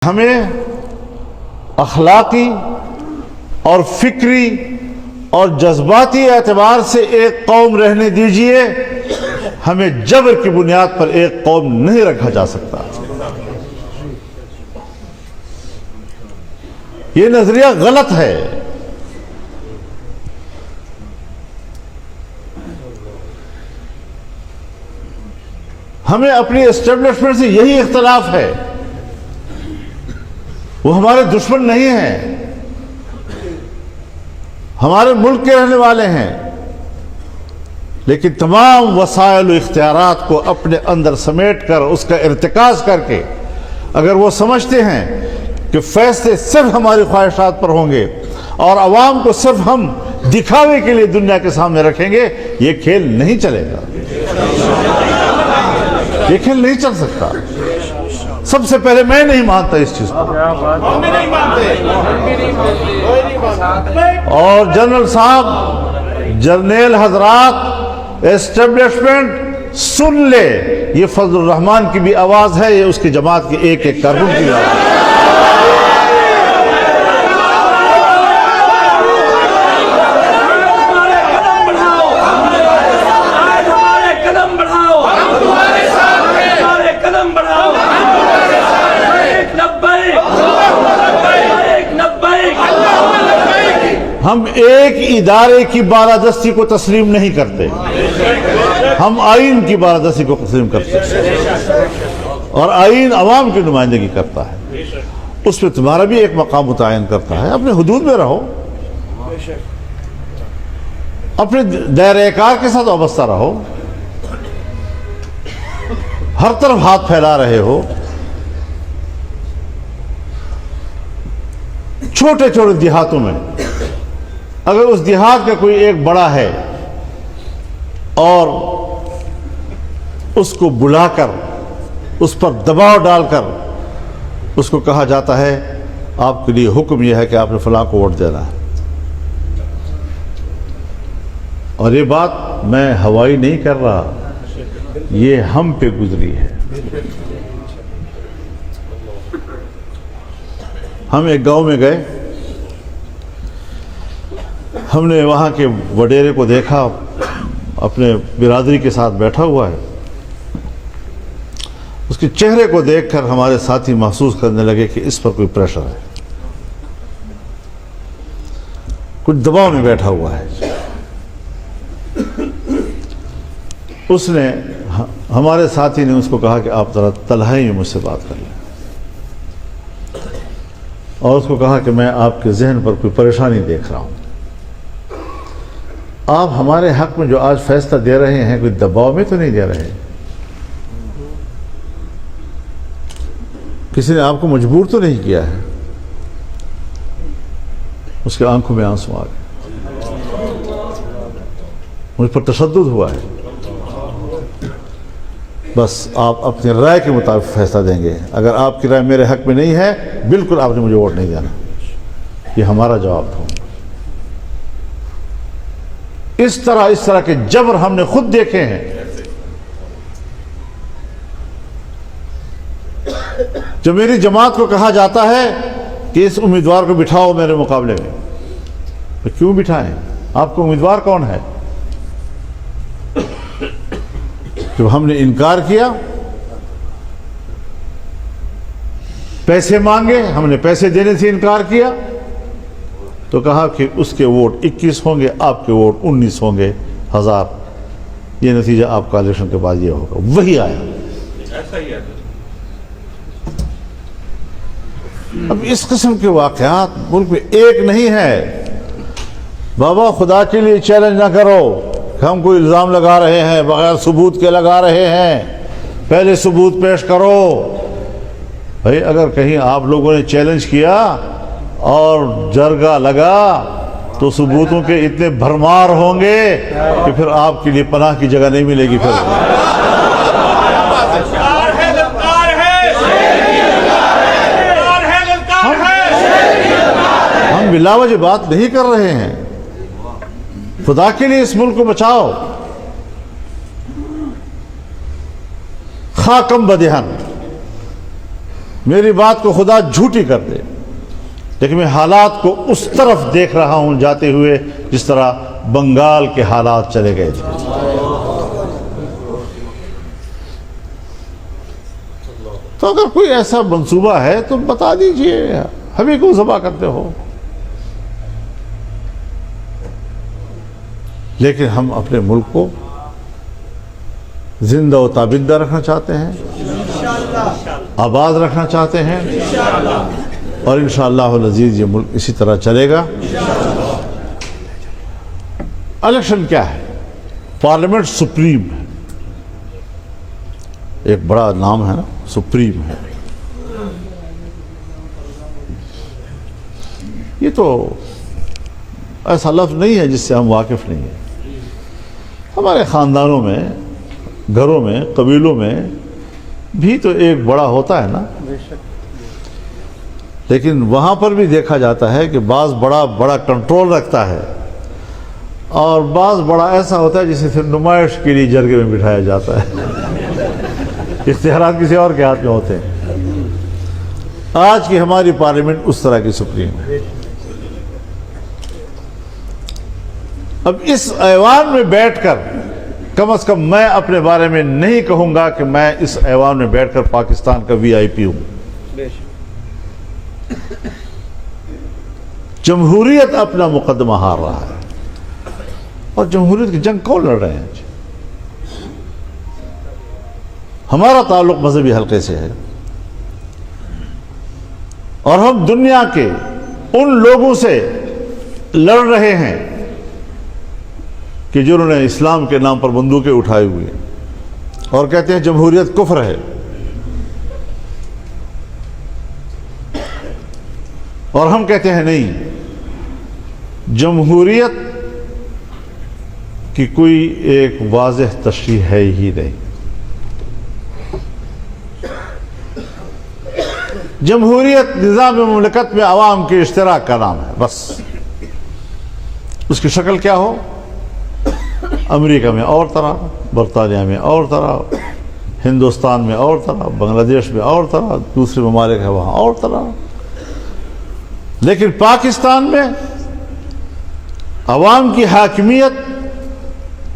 ہمیں اخلاقی اور فکری اور جذباتی اعتبار سے ایک قوم رہنے دیجئے، ہمیں جبر کی بنیاد پر ایک قوم نہیں رکھا جا سکتا۔ یہ نظریہ غلط ہے۔ ہمیں اپنی اسٹیبلشمنٹ سے یہی اختلاف ہے، وہ ہمارے دشمن نہیں ہیں، ہمارے ملک کے رہنے والے ہیں، لیکن تمام وسائل و اختیارات کو اپنے اندر سمیٹ کر اس کا ارتکاز کر کے اگر وہ سمجھتے ہیں کہ فیصلے صرف ہماری خواہشات پر ہوں گے اور عوام کو صرف ہم دکھاوے کے لیے دنیا کے سامنے رکھیں گے، یہ کھیل نہیں چلے گا، یہ کھیل نہیں چل سکتا۔ سب سے پہلے میں نہیں مانتا اس چیز کو، اور جنرل صاحب، جرنیل حضرات، اسٹیبلشمنٹ سن لے، یہ فضل الرحمان کی بھی آواز ہے، یہ اس کی جماعت کے ایک ایک کارکن کی آواز ہے۔ ہم ایک ادارے کی بالادستی کو تسلیم نہیں کرتے، ہم آئین کی بالادستی کو تسلیم کرتے ہیں، اور آئین عوام کی نمائندگی کرتا ہے، اس میں تمہارا بھی ایک مقام متعین کرتا ہے۔ اپنے حدود میں رہو، اپنے دائرہ کار کے ساتھ وابستہ رہو۔ ہر طرف ہاتھ پھیلا رہے ہو، چھوٹے چھوٹے دیہاتوں میں اگر اس دیہات کا کوئی ایک بڑا ہے اور اس کو بلا کر اس پر دباؤ ڈال کر اس کو کہا جاتا ہے آپ کے لیے حکم یہ ہے کہ آپ نے فلاں کو ووٹ دینا ہے، اور یہ بات میں ہوائی نہیں کر رہا، یہ ہم پہ گزری ہے۔ ہم ایک گاؤں میں گئے، ہم نے وہاں کے وڈیرے کو دیکھا، اپنے برادری کے ساتھ بیٹھا ہوا ہے، اس کے چہرے کو دیکھ کر ہمارے ساتھی محسوس کرنے لگے کہ اس پر کوئی پریشر ہے، کچھ دباؤ میں بیٹھا ہوا ہے۔ اس نے، ہمارے ساتھی نے اس کو کہا کہ آپ ذرا تنہائی میں مجھ سے بات کر لیں، اور اس کو کہا کہ میں آپ کے ذہن پر کوئی پریشانی دیکھ رہا ہوں، آپ ہمارے حق میں جو آج فیصلہ دے رہے ہیں کوئی دباؤ میں تو نہیں دے رہے، کسی نے آپ کو مجبور تو نہیں کیا ہے؟ اس کے آنکھوں میں آنسو آ گئے، مجھ پر تشدد ہوا ہے، بس آپ اپنی رائے کے مطابق فیصلہ دیں گے، اگر آپ کی رائے میرے حق میں نہیں ہے بالکل آپ نے مجھے ووٹ نہیں دینا، یہ ہمارا جواب تھا۔ اس طرح کے جبر ہم نے خود دیکھے ہیں۔ جب میری جماعت کو کہا جاتا ہے کہ اس امیدوار کو بٹھاؤ میرے مقابلے میں، تو کیوں بٹھائیں؟ آپ کو امیدوار کون ہے؟ جب ہم نے انکار کیا، پیسے مانگے، ہم نے پیسے دینے سے انکار کیا، تو کہا کہ اس کے ووٹ 21 ہوں گے، آپ کے ووٹ 19 ہوں گے 1000، یہ نتیجہ آپ کا الیکشن کے بعد یہ ہوگا۔ وہی آیا۔ اب اس قسم کے واقعات ملک میں ایک نہیں ہے۔ بابا خدا کے لیے چیلنج نہ کرو کہ ہم کوئی الزام لگا رہے ہیں، بغیر ثبوت کے لگا رہے ہیں، پہلے ثبوت پیش کرو۔ بھائی اگر کہیں آپ لوگوں نے چیلنج کیا اور جرگہ لگا تو ثبوتوں کے اتنے بھرمار ہوں گے کہ پھر آپ کے لیے پناہ کی جگہ نہیں ملے گی۔ پھر ہم بلا وجہ بات نہیں کر رہے ہیں، خدا کے لیے اس ملک کو بچاؤ۔ خاکم بدہن، میری بات کو خدا جھوٹی کر دے، لیکن میں حالات کو اس طرف دیکھ رہا ہوں جاتے ہوئے جس طرح بنگال کے حالات چلے گئے تھے۔ تو اگر کوئی ایسا منصوبہ ہے تو بتا دیجئے، ہمیں کیوں ذبح کرتے ہو؟ لیکن ہم اپنے ملک کو زندہ و تابندہ رکھنا چاہتے ہیں، آباد رکھنا چاہتے ہیں، اور انشاءاللہ العزیز یہ ملک اسی طرح چلے گا۔ الیکشن کیا ہے؟ پارلیمنٹ سپریم ہے، ایک بڑا نام ہے نا، سپریم ہے۔ یہ تو ایسا لفظ نہیں ہے جس سے ہم واقف نہیں ہیں۔ ہمارے خاندانوں میں، گھروں میں، قبیلوں میں بھی تو ایک بڑا ہوتا ہے نا، لیکن وہاں پر بھی دیکھا جاتا ہے کہ بعض بڑا کنٹرول رکھتا ہے، اور بعض بڑا ایسا ہوتا ہے جسے صرف نمائش کے لیے جرگے میں بٹھایا جاتا ہے۔ اختیارات کسی اور کے ہاتھ میں ہوتے ہیں۔ آج کی ہماری پارلیمنٹ اس طرح کی سپریم ہے۔ اب اس ایوان میں بیٹھ کر کم از کم میں اپنے بارے میں نہیں کہوں گا کہ میں اس ایوان میں بیٹھ کر پاکستان کا وی آئی پی ہوں۔ جمہوریت اپنا مقدمہ ہار رہا ہے، اور جمہوریت کی جنگ کون لڑ رہے ہیں؟ ہمارا تعلق مذہبی حلقے سے ہے، اور ہم دنیا کے ان لوگوں سے لڑ رہے ہیں کہ جنہوں نے اسلام کے نام پر بندوقیں اٹھائی ہوئی اور کہتے ہیں جمہوریت کفر ہے، اور ہم کہتے ہیں نہیں، جمہوریت کی کوئی ایک واضح تشریح ہے ہی نہیں۔ جمہوریت نظام مملکت میں عوام کے اشتراک کا نام ہے، بس۔ اس کی شکل کیا ہو؟ امریکہ میں اور طرح، برطانیہ میں اور طرح، ہندوستان میں اور طرح، بنگلہ دیش میں اور طرح، دوسرے ممالک ہیں وہاں اور طرح۔ لیکن پاکستان میں عوام کی حاکمیت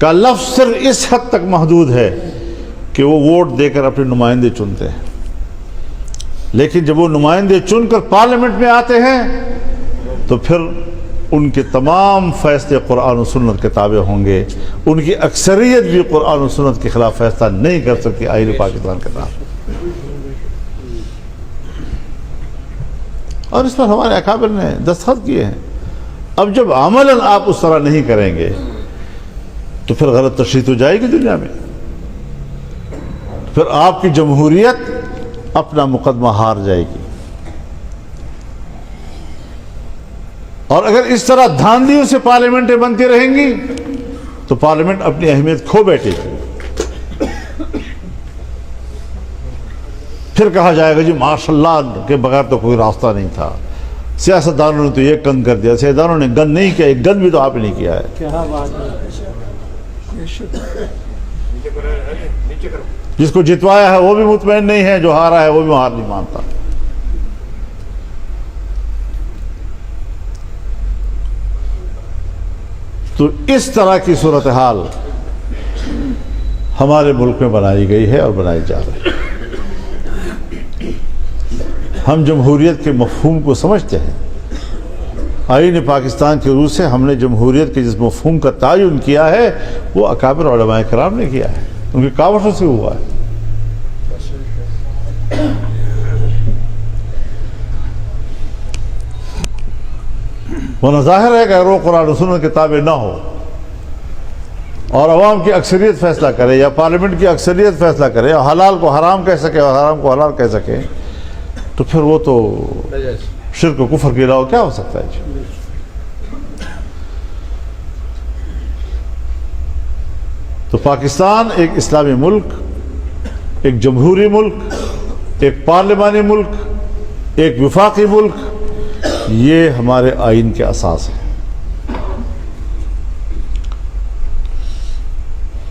کا لفظ صرف اس حد تک محدود ہے کہ وہ ووٹ دے کر اپنے نمائندے چنتے ہیں، لیکن جب وہ نمائندے چن کر پارلیمنٹ میں آتے ہیں تو پھر ان کے تمام فیصلے قرآن و سنت کے تابع ہوں گے۔ ان کی اکثریت بھی قرآن و سنت کے خلاف فیصلہ نہیں کر سکتی آئین پاکستان کے نام۔ اور اس پر ہمارے اکابر نے دستخط کیے ہیں۔ اب جب عملاً آپ اس طرح نہیں کریں گے تو پھر غلط تشریح تو جائے گی دنیا میں، پھر آپ کی جمہوریت اپنا مقدمہ ہار جائے گی۔ اور اگر اس طرح دھاندلیوں سے پارلیمنٹیں بنتی رہیں گی تو پارلیمنٹ اپنی اہمیت کھو بیٹھے گی۔ پھر کہا جائے گا جی ماشاءاللہ کے بغیر تو کوئی راستہ نہیں تھا، سیاستدانوں نے تو یہ گند کر دیا۔ سیاستدانوں نے گند نہیں کیا، ایک گند بھی تو آپ نے نہیں کیا ہے۔ کیا بات ہے۔ جس کو جتوایا ہے وہ بھی مطمئن نہیں ہے، جو ہارا ہے وہ بھی ہار نہیں مانتا۔ تو اس طرح کی صورتحال ہمارے ملک میں بنائی گئی ہے اور بنائی جا رہی ہے۔ ہم جمہوریت کے مفہوم کو سمجھتے ہیں۔ آئین پاکستان کے روح سے ہم نے جمہوریت کے جس مفہوم کا تعین کیا ہے وہ اکابر علماء کرام نے کیا ہے، ان کی کاوشوں سے ہوا ہے۔ ورنہ ظاہر ہے کہ اگر وہ قرآن و سنت کے تابع نہ ہو اور عوام کی اکثریت فیصلہ کرے یا پارلیمنٹ کی اکثریت فیصلہ کرے اور حلال کو حرام کہہ سکے اور حرام کو حلال کہہ سکے تو پھر وہ تو شرک و کفر کے علاوہ کیا ہو سکتا ہے؟ تو پاکستان ایک اسلامی ملک، ایک جمہوری ملک، ایک پارلیمانی ملک، ایک وفاقی ملک، یہ ہمارے آئین کے اساس ہے۔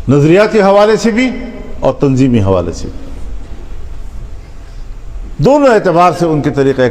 نظریاتی حوالے سے بھی اور تنظیمی حوالے سے بھی۔ دونوں اعتبار سے ان کے طریقہ